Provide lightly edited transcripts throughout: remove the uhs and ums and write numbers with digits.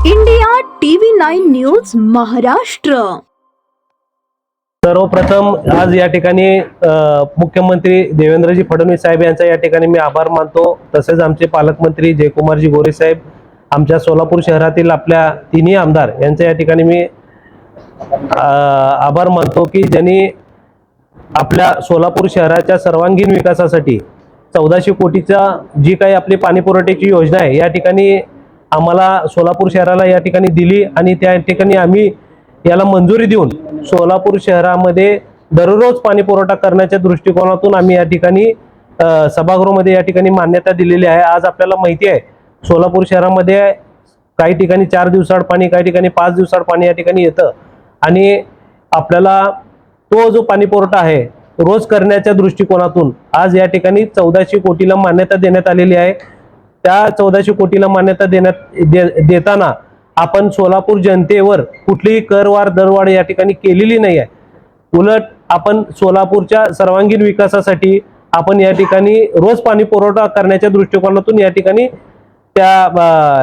India TV9 news Maharashtra. सर्वप्रथम आज या ठिकाणी मुख्यमंत्री देवेंद्रजी फडणवीस साहेब यांचा या ठिकाणी मी आभार मानतो। तसेच आमचे पालकमंत्री जयकुमारजी गोरे साहेब, आमच्या सोलापूर शहरातील आपल्या तिन्ही आमदार यांचा या ठिकाणी मी आभार मानतो की ज्यांनी आपल्या सोलापूर शहराच्या सर्वांगीण विकासासाठी 1400 कोटीचा जी काही आपली पाणी पुरवठ्याची योजना आहे या ठिकाणी आम्हाला सोलापूर शहराला या ठिकाणी दिली आणि त्या ठिकाणी आम्ही याला मंजुरी देऊन सोलापूर शहरामध्ये दररोज पाणी पुरवठा करण्याच्या दृष्टिकोनातून आम्ही या ठिकाणी सभागृहामध्ये या ठिकाणी मान्यता दिलेली आहे। आज आपल्याला माहिती आहे सोलापूर शहरामध्ये काही ठिकाणी 4 दिवसाआड पाणी, काही ठिकाणी 5 दिवसाआड पाणी या ठिकाणी येतं आणि आपल्याला तो जो पाणी पुरवठा आहे रोज करण्याच्या दृष्टिकोनातून आज या ठिकाणी 1400 कोटीला मान्यता देण्यात आलेली आहे। त्या 1400 कोटीला मान्यता देताना आपण सोलापूर जनतेवर कुठलीही करवाढ दरवाढ या ठिकाणी केलेली नाही आहे। उलट आपण सोलापूरच्या सर्वांगीण विकासासाठी आपण या ठिकाणी रोज पाणी पुरवठा करण्याच्या दृष्टिकोनातून या ठिकाणी त्या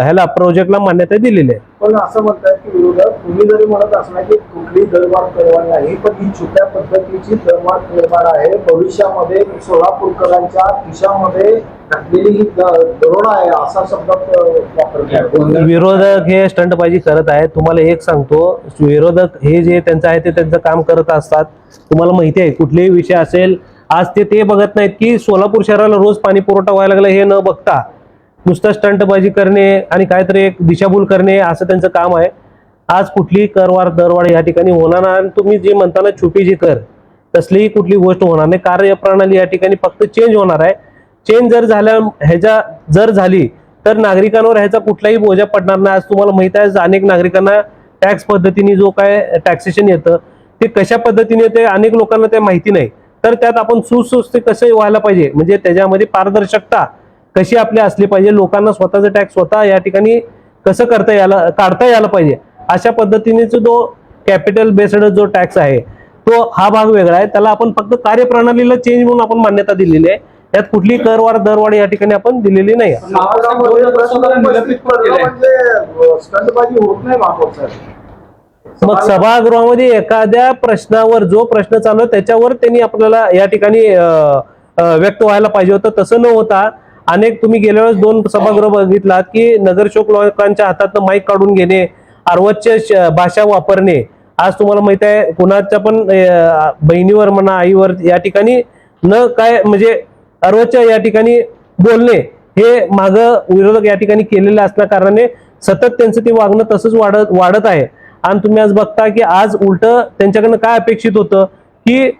ह्याला प्रोजेक्टला मान्यता दिलेली आहे। पण असं म्हणतात की विरोधक तुम्ही जरी म्हणत असणार की कुठली दरवाढ करवाढ नाही, पण ही छोट्या पद्धतीची दरवाढ करवाढ आहे। भविष्यामध्ये सोलापूरकरांच्या खिशामध्ये घातलेली ही दरोडा आहे असा शब्द वापरतात विरोधक। हे स्टंटबाजी करत आहेत। तुम्हाला एक सांगतो, विरोधक हे जे त्यांचं आहे ते त्यांचं काम करत असतात। तुम्हाला माहिती आहे कुठलेही विषय असेल आज ते बघत नाहीत की सोलापूर शहराला रोज पाणी पुरवठा व्हायला लागला हे न बघता नुसतं स्टंटबाजी करणे आणि काहीतरी एक दिशाभूल करणे असं त्यांचं काम आहे। आज कुठलीही करवाढ दरवाढ या ठिकाणी होणार नाही आणि तुम्ही जे म्हणताना छुपी जी कर तसलीही कुठली गोष्ट होणार नाही। कार्यप्रणाली या ठिकाणी फक्त चेंज होणार आहे। चेंज जर झाली तर नागरिकांवर ह्याचा कुठलाही बोजा पडणार नाही। आज तुम्हाला माहित आहे अनेक नागरिकांना टॅक्स पद्धतीने जो काय टॅक्सेशन येतं ते कशा पद्धतीने येते अनेक लोकांना ते माहिती नाही। तर त्यात आपण सुस्वस्थ कसं व्हायला पाहिजे म्हणजे त्याच्यामध्ये पारदर्शकता कशी आपली असली पाहिजे, लोकांना स्वतःचा टॅक्स स्वतः या ठिकाणी कसं काढता यायला पाहिजे अशा पद्धतीनेचा जो कॅपिटल बेस्ड जो टॅक्स आहे तो हा भाग वेगळा आहे। त्याला आपण फक्त कार्यप्रणालीला चेंज म्हणून आपण मान्यता दिलेली आहे। यात कुठली करवाढ दरवाढ या ठिकाणी आपण दिलेली नाही। मग सभागृहामध्ये एखाद्या प्रश्नावर जो प्रश्न चालू आहे त्याच्यावर त्यांनी आपल्याला या ठिकाणी व्यक्त व्हायला पाहिजे होतं, तसं न होता अनेक तुम्ही गेल्या वेळेस 2 सभागृह बघितलात की नगरसेवक लोकांच्या हातात माईक काढून घेणे, अर्वच्य भाषा वापरणे। आज तुम्हाला माहित आहे कुणाच्या पण बहिणीवर म्हणा आईवर या ठिकाणी न काय म्हणजे अर्वच्य या ठिकाणी बोलणे हे माग विरोधक या ठिकाणी केलेले असल्या कारणाने सतत त्यांचं ते वागणं तसंच वाढत आहे। आणि तुम्ही आज बघता की आज उलट त्यांच्याकडनं काय अपेक्षित होतं की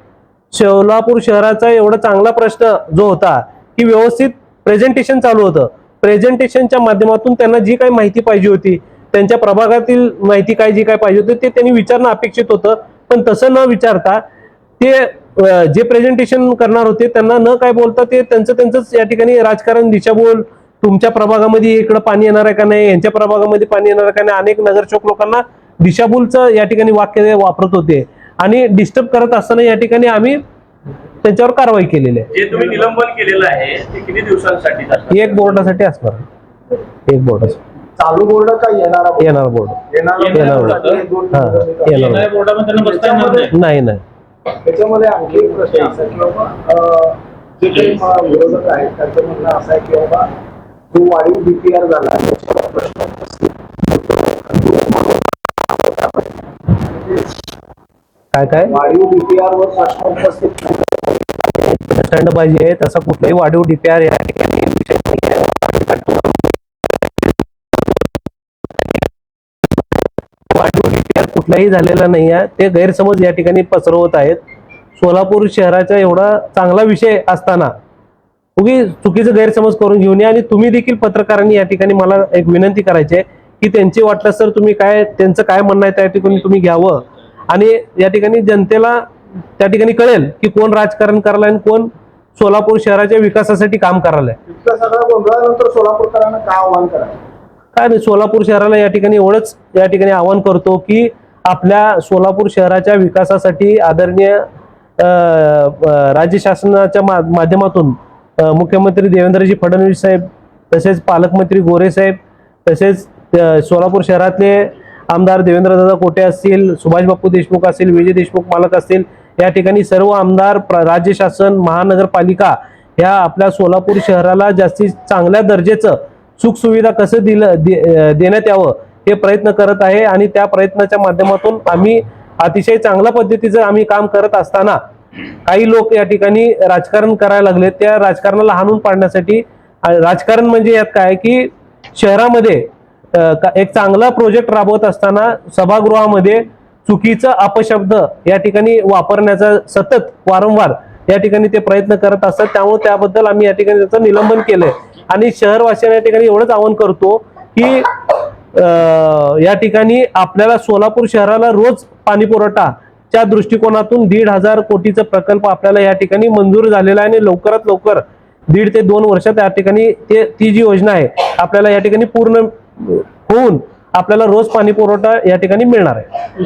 सोलापूर शहराचा एवढा चांगला प्रश्न जो होता की व्यवस्थित प्रेझेंटेशन चालू होतं, प्रेझेंटेशनच्या माध्यमातून त्यांना जी काही माहिती पाहिजे होती त्यांच्या प्रभागातील माहिती काय जी काय पाहिजे होती ते त्यांनी विचारणं अपेक्षित होतं। पण तसं न विचारता ते जे प्रेझेंटेशन करणार होते त्यांना न काय बोलता ते त्यांचंच या ठिकाणी राजकारण दिशाभूल, तुमच्या प्रभागामध्ये इकडं पाणी येणार आहे का नाही, यांच्या प्रभागामध्ये पाणी येणार का नाही, अनेक नगरसेवक लोकांना दिशाभूलचं या ठिकाणी वाक्य वापरत होते आणि डिस्टर्ब करत असताना या ठिकाणी आम्ही त्यांच्यावर कारवाई केलेली आहे। जे तुम्ही निलंबन केलेलं आहे ते किती दिवसांसाठी? एक बोर्डासाठी असणार, एक बोर्डासाठी। चालू बोर्ड का येणार बोर्ड? नाही नाही। त्याच्यामध्ये आणखी एक प्रश्न असा की बाबा जे काही विरोधक आहेत त्यांचं म्हणणं असं आहे की बाबा जो वाढीव DPR झाला काय वाढीव DPR वर प्रश्न उपस्थित स्टँड पाहिजे तसा कुठलाही वाढीव DPR या ठिकाणी वाढीव DPR कुठलाही झालेला नाही आहे। ते गैरसमज या ठिकाणी पसरवत आहेत। सोलापूर शहराचा एवढा चांगला विषय असताना उगी चुकीचं गैरसमज करून घेऊन या। आणि तुम्ही देखील पत्रकारांनी या ठिकाणी मला एक विनंती करायची आहे की त्यांची वाटलं सर तुम्ही काय त्यांचं काय म्हणणं आहे त्या ठिकाणी तुम्ही घ्यावं आणि या ठिकाणी जनतेला त्या ठिकाणी कळेल की कोण राजकारण करायला आणि कोण सोलापूर शहराच्या विकासासाठी काम करायला। इतका सगळा गोंधळानंतर सोलापूरकरांना काय आव्हान करायचं? काय नाही, सोलापूर शहराला या ठिकाणी एवढंच या ठिकाणी आवाहन करतो की आपल्या सोलापूर शहराच्या विकासासाठी आदरणीय राज्य शासनाच्या माध्यमातून मुख्यमंत्री देवेंद्रजी फडणवीस साहेब, तसेच पालकमंत्री गोरे साहेब, तसेच सोलापूर शहरातले आमदार देवेंद्रदादा कोटे असतील, सुभाष बापू देशमुख असतील, विजय देशमुख मालक असतील, या ठिकाणी सर्व आमदार, राज्य शासन, महानगरपालिका ह्या आपल्या सोलापूर शहराला जास्तीत चांगल्या दर्जाचं सुखसुविधा कसं देण्यात यावं हे प्रयत्न करत आहे. आणि त्या प्रयत्नाच्या माध्यमातून आम्ही अतिशय चांगल्या पद्धतीचं आम्ही काम करत असताना काही लोक या ठिकाणी राजकारण करायला लागले. त्या राजकारणाला हाणून पाडण्यासाठी, राजकारण म्हणजे यात काय की शहरामध्ये एक चांगला प्रोजेक्ट राबवत असताना सभागृहामध्ये चुकीचा अपशब्द या ठिकाणी वापरण्याचा सतत वारंवार या ठिकाणी ते प्रयत्न करत असतात. त्यामुळे त्याबद्दल आम्ही या ठिकाणी त्याचं निलंबन केलंय. आणि शहरवासियांना या ठिकाणी एवढंच आवाहन करतो की या ठिकाणी आपल्याला सोलापूर शहराला रोज पाणी पुरवठाच्या दृष्टिकोनातून 1,500 कोटीचा प्रकल्प आपल्याला या ठिकाणी मंजूर झालेला आहे आणि लवकरात लवकर 1.5 ते 2 वर्षात या ठिकाणी ती जी योजना आहे आपल्याला या ठिकाणी पूर्ण होऊन आपल्याला रोज पाणी पुरवठा या ठिकाणी मिळणार आहे.